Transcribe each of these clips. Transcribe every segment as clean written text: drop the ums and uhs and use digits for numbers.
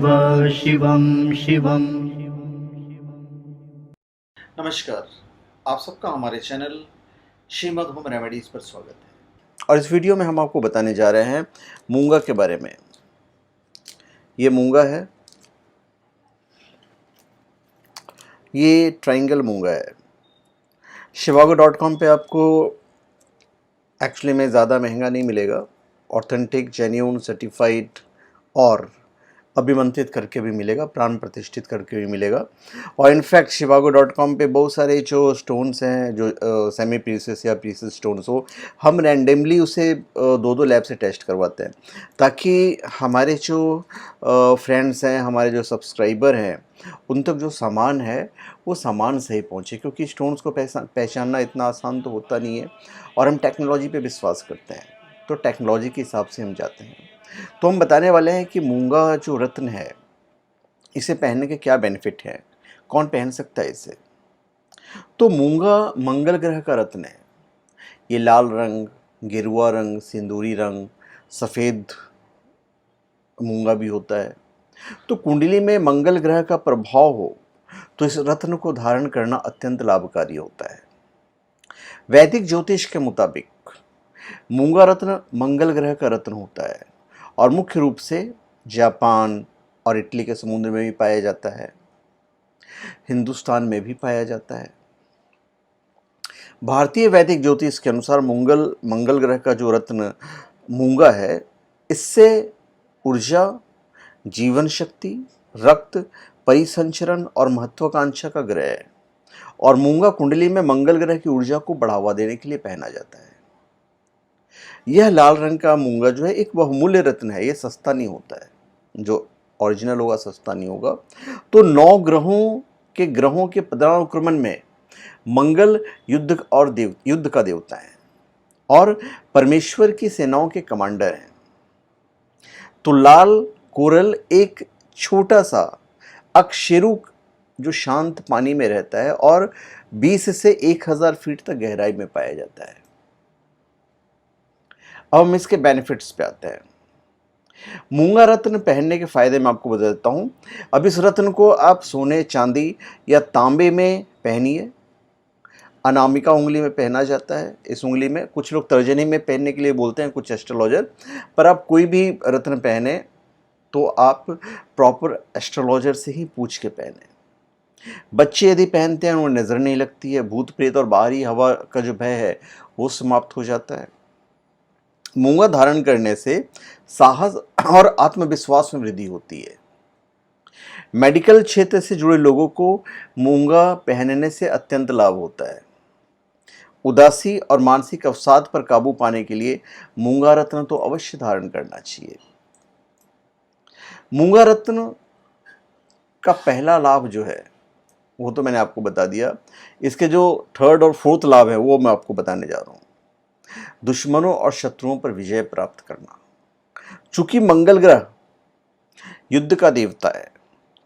शिवं शिवं। नमस्कार, आप सबका हमारे चैनल श्रीमद् होम रेमेडीज़ पर स्वागत है। और इस वीडियो में हम आपको बताने जा रहे हैं मूंगा के बारे में। ये मूंगा है, ये ट्रायंगल मूंगा है। shivago.com पे आपको एक्चुअली में ज़्यादा महंगा नहीं मिलेगा। ऑथेंटिक, जेन्युइन, सर्टिफाइड और अभिमंत्रित करके भी मिलेगा, प्राण प्रतिष्ठित करके भी मिलेगा। और इनफैक्ट shivago.com पे बहुत सारे जो स्टोन्स हैं, जो सेमी प्रीसियस या प्रीसियस स्टोन्स हो, हम रैंडमली उसे दो दो लैब से टेस्ट करवाते हैं, ताकि हमारे जो फ्रेंड्स हैं, हमारे जो सब्सक्राइबर हैं, उन तक जो सामान है वो सामान सही पहुँचे। क्योंकि स्टोन्स को पहचानना इतना आसान तो होता नहीं है, और हम टेक्नोलॉजी पे विश्वास करते हैं, तो टेक्नोलॉजी के हिसाब से हम जाते हैं। तो हम बताने वाले हैं कि मूंगा जो रत्न है, इसे पहनने के क्या बेनिफिट हैं, कौन पहन सकता है इसे। तो मूंगा मंगल ग्रह का रत्न है। ये लाल रंग, गेरुआ रंग, सिंदूरी रंग, सफ़ेद मूंगा भी होता है। तो कुंडली में मंगल ग्रह का प्रभाव हो तो इस रत्न को धारण करना अत्यंत लाभकारी होता है। वैदिक ज्योतिष के मुताबिक मूंगा रत्न मंगल ग्रह का रत्न होता है, और मुख्य रूप से जापान और इटली के समुद्र में भी पाया जाता है, हिंदुस्तान में भी पाया जाता है। भारतीय वैदिक ज्योतिष के अनुसार मंगल ग्रह का जो रत्न मूंगा है, इससे ऊर्जा, जीवन शक्ति, रक्त परिसंचरण और महत्वाकांक्षा का ग्रह है। और मूंगा कुंडली में मंगल ग्रह की ऊर्जा को बढ़ावा देने के लिए पहना जाता है। यह लाल रंग का मूंगा जो है एक बहुमूल्य रत्न है, यह सस्ता नहीं होता है। जो ओरिजिनल होगा सस्ता नहीं होगा। तो 9 ग्रहों के पदानुक्रमण में मंगल युद्ध का देवता है और परमेश्वर की सेनाओं के कमांडर हैं। तो लाल कोरल एक छोटा सा अकशेरुक जो शांत पानी में रहता है और 20 से 1000 फीट तक गहराई में पाया जाता है। अब हम इसके बेनिफिट्स पे आते हैं। मूंगा रत्न पहनने के फायदे मैं आपको बता देता हूँ। अब इस रत्न को आप सोने, चांदी या तांबे में पहनिए। अनामिका उंगली में पहना जाता है। इस उंगली में कुछ लोग तर्जनी में पहनने के लिए बोलते हैं, कुछ एस्ट्रोलॉजर। पर आप कोई भी रत्न पहने तो आप प्रॉपर एस्ट्रोलॉजर से ही पूछ के पहने। बच्चे यदि पहनते हैं उन्हें नज़र नहीं लगती है, भूत प्रेत और बाहरी हवा का जो भय है वो समाप्त हो जाता है। मूंगा धारण करने से साहस और आत्मविश्वास में वृद्धि होती है। मेडिकल क्षेत्र से जुड़े लोगों को मूंगा पहनने से अत्यंत लाभ होता है। उदासी और मानसिक अवसाद पर काबू पाने के लिए मूंगा रत्न तो अवश्य धारण करना चाहिए। मूंगा रत्न का पहला लाभ जो है वो तो मैंने आपको बता दिया। इसके जो थर्ड और फोर्थ लाभ है वो मैं आपको बताने जा रहा हूँ। दुश्मनों और शत्रुओं पर विजय प्राप्त करना। चूंकि मंगल ग्रह युद्ध का देवता है,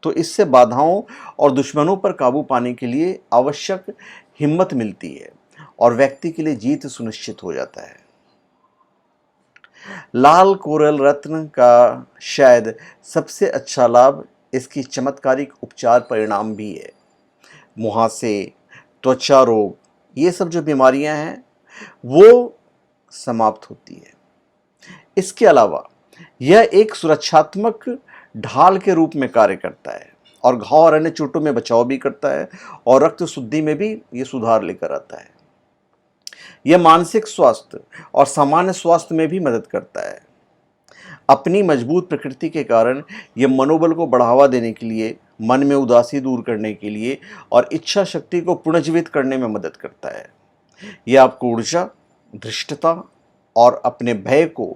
तो इससे बाधाओं और दुश्मनों पर काबू पाने के लिए आवश्यक हिम्मत मिलती है और व्यक्ति के लिए जीत सुनिश्चित हो जाता है। लाल कोरल रत्न का शायद सबसे अच्छा लाभ इसकी चमत्कारिक उपचार परिणाम भी है। मुहासे, त्वचा रोग, ये सब जो बीमारियां हैं वो समाप्त होती है। इसके अलावा यह एक सुरक्षात्मक ढाल के रूप में कार्य करता है और घाव और अन्य चोटों में बचाव भी करता है, और रक्त शुद्धि में भी ये सुधार लेकर आता है। यह मानसिक स्वास्थ्य और सामान्य स्वास्थ्य में भी मदद करता है। अपनी मजबूत प्रकृति के कारण यह मनोबल को बढ़ावा देने के लिए, मन में उदासी दूर करने के लिए और इच्छा शक्ति को पुनर्जीवित करने में मदद करता है। यह आपको ऊर्जा, धृष्टता और अपने भय को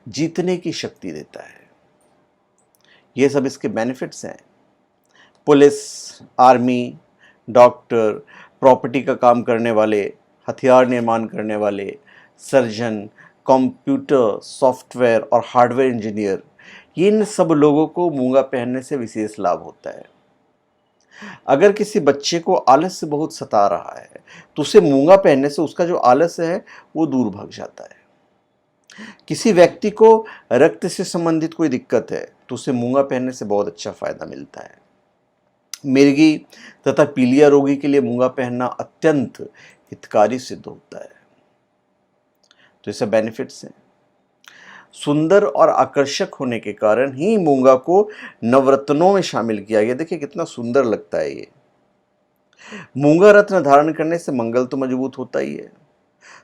जीतने की शक्ति देता है। ये सब इसके बेनिफिट्स हैं। पुलिस, आर्मी, डॉक्टर, प्रॉपर्टी का काम करने वाले, हथियार निर्माण करने वाले, सर्जन, कंप्यूटर, सॉफ्टवेयर और हार्डवेयर इंजीनियर, इन सब लोगों को मूंगा पहनने से विशेष लाभ होता है। अगर किसी बच्चे को आलस्य बहुत सता रहा है तो उसे मूंगा पहनने से उसका जो आलस्य है वो दूर भाग जाता है। किसी व्यक्ति को रक्त से संबंधित कोई दिक्कत है तो उसे मूंगा पहनने से बहुत अच्छा फायदा मिलता है। मिर्गी तथा पीलिया रोगी के लिए मूंगा पहनना अत्यंत हितकारी सिद्ध होता है। तो ये सब बेनिफिट्स हैं। सुंदर और आकर्षक होने के कारण ही मूंगा को नवरत्नों में शामिल किया गया। देखिए कितना सुंदर लगता है ये। मूंगा रत्न धारण करने से मंगल तो मजबूत होता ही है,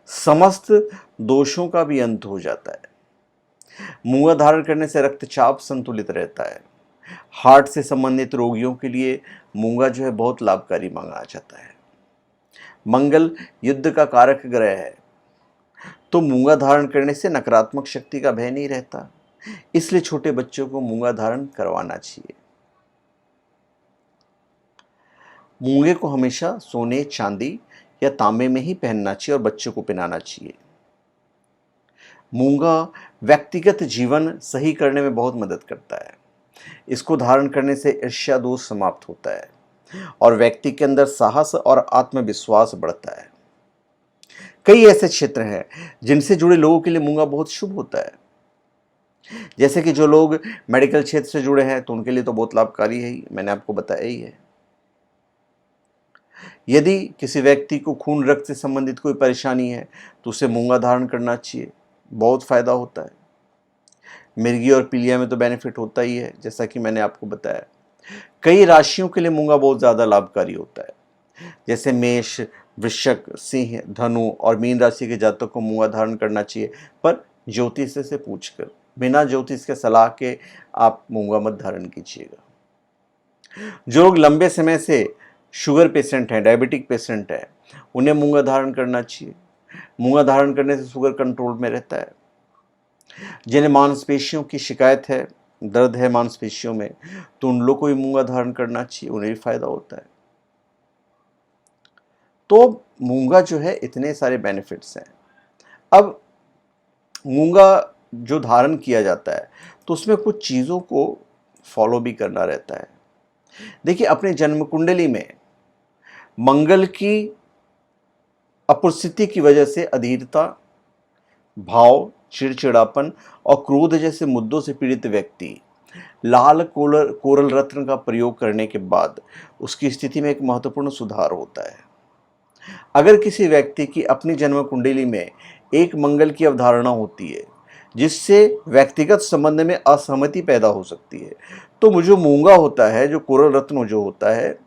समस्त दोषों का भी अंत हो जाता है। मूंगा धारण करने से रक्तचाप संतुलित रहता है। हार्ट से संबंधित रोगियों के लिए मूंगा जो है बहुत लाभकारी माना जाता है। मंगल युद्ध का कारक ग्रह है, तो मूंगा धारण करने से नकारात्मक शक्ति का भय नहीं रहता। इसलिए छोटे बच्चों को मूंगा धारण करवाना चाहिए। मूंगे को हमेशा सोने, चांदी या तांबे में ही पहनना चाहिए और बच्चों को पहनाना चाहिए। मूंगा व्यक्तिगत जीवन सही करने में बहुत मदद करता है। इसको धारण करने से ईर्ष्या दोष समाप्त होता है और व्यक्ति के अंदर साहस और आत्मविश्वास बढ़ता है। कई ऐसे क्षेत्र हैं जिनसे जुड़े लोगों के लिए मूंगा बहुत शुभ होता है। जैसे कि जो लोग मेडिकल क्षेत्र से जुड़े हैं तो उनके लिए तो बहुत लाभकारी है ही, मैंने आपको बताया ही है। यदि किसी व्यक्ति को खून रक्त से संबंधित कोई परेशानी है तो उसे मूंगा धारण करना चाहिए, बहुत फायदा होता है। मिर्गी और पीलिया में तो बेनिफिट होता ही है, जैसा कि मैंने आपको बताया। कई राशियों के लिए मूंगा बहुत ज़्यादा लाभकारी होता है। जैसे मेष, वृश्चिक, सिंह, धनु और मीन राशि के जातकों को मूंगा धारण करना चाहिए, पर ज्योतिष से पूछकर। बिना ज्योतिष के सलाह के आप मूंगा मत धारण कीजिएगा। जो लोग लंबे समय से शुगर पेशेंट हैं, डायबिटिक पेशेंट हैं, उन्हें मूंगा धारण करना चाहिए। मूंगा धारण करने से शुगर कंट्रोल में रहता है। जिन्हें मांसपेशियों की शिकायत है, दर्द है मांसपेशियों में, तो उन लोगों को भी मूंगा धारण करना चाहिए, उन्हें भी फायदा होता है। तो मूंगा जो है इतने सारे बेनिफिट्स हैं। अब मूंगा जो धारण किया जाता है तो उसमें कुछ चीज़ों को फॉलो भी करना रहता है। देखिए अपने जन्म कुंडली में मंगल की अपस्थिति की वजह से अधीरता, भाव, चिड़चिड़ापन और क्रोध जैसे मुद्दों से पीड़ित व्यक्ति लाल कोरल रत्न का प्रयोग करने के बाद उसकी स्थिति में एक महत्वपूर्ण सुधार होता है। अगर किसी व्यक्ति की अपनी जन्म कुंडली में एक मंगल की अवधारणा होती है जिससे व्यक्तिगत संबंध में असहमति पैदा हो सकती है, तो मुझे मूंगा होता है, जो कोरल रत्न जो होता है,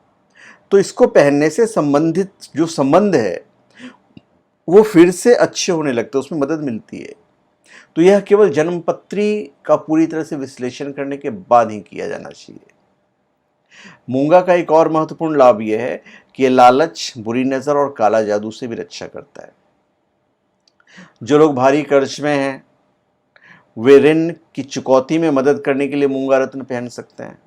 तो इसको पहनने से संबंधित जो संबंध है वो फिर से अच्छे होने लगते हैं, उसमें मदद मिलती है। तो यह केवल जन्मपत्री का पूरी तरह से विश्लेषण करने के बाद ही किया जाना चाहिए। मूंगा का एक और महत्वपूर्ण लाभ यह है कि यह लालच, बुरी नजर और काला जादू से भी रक्षा करता है। जो लोग भारी कर्ज में हैं वे ऋण की चुकौती में मदद करने के लिए मूंगा रत्न पहन सकते हैं।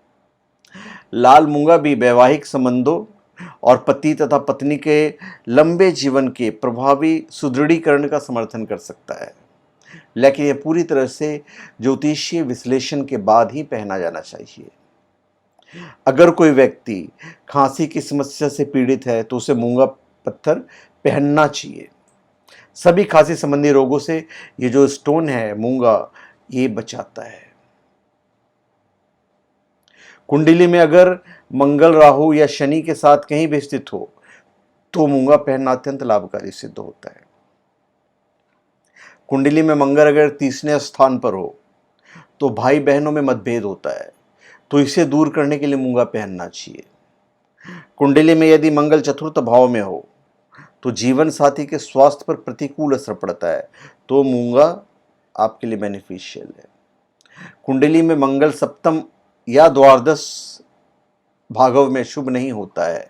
लाल मूंगा भी वैवाहिक संबंधों और पति तथा पत्नी के लंबे जीवन के प्रभावी सुदृढ़ीकरण का समर्थन कर सकता है, लेकिन यह पूरी तरह से ज्योतिषीय विश्लेषण के बाद ही पहना जाना चाहिए। अगर कोई व्यक्ति खांसी की समस्या से पीड़ित है तो उसे मूंगा पत्थर पहनना चाहिए। सभी खांसी संबंधी रोगों से ये जो स्टोन है मूंगा, ये बचाता है। कुंडली में अगर मंगल, राहु या शनि के साथ कहीं भी स्थित हो तो मूंगा पहनना अत्यंत लाभकारी सिद्ध होता है। कुंडली में मंगल अगर 30वें स्थान पर हो तो भाई बहनों में मतभेद होता है, तो इसे दूर करने के लिए मूंगा पहनना चाहिए। कुंडली में यदि मंगल चतुर्थ भाव में हो तो जीवन साथी के स्वास्थ्य पर प्रतिकूल असर पड़ता है, तो मूंगा आपके लिए बेनिफिशियल है। कुंडली में मंगल सप्तम या द्वादश भागव में शुभ नहीं होता है,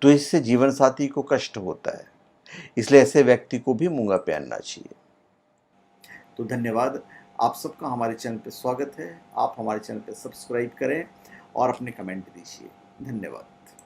तो इससे जीवन साथी को कष्ट होता है। इसलिए ऐसे व्यक्ति को भी मूंगा पहनना चाहिए। तो धन्यवाद, आप सबका हमारे चैनल पर स्वागत है। आप हमारे चैनल पर सब्सक्राइब करें और अपने कमेंट दीजिए। धन्यवाद।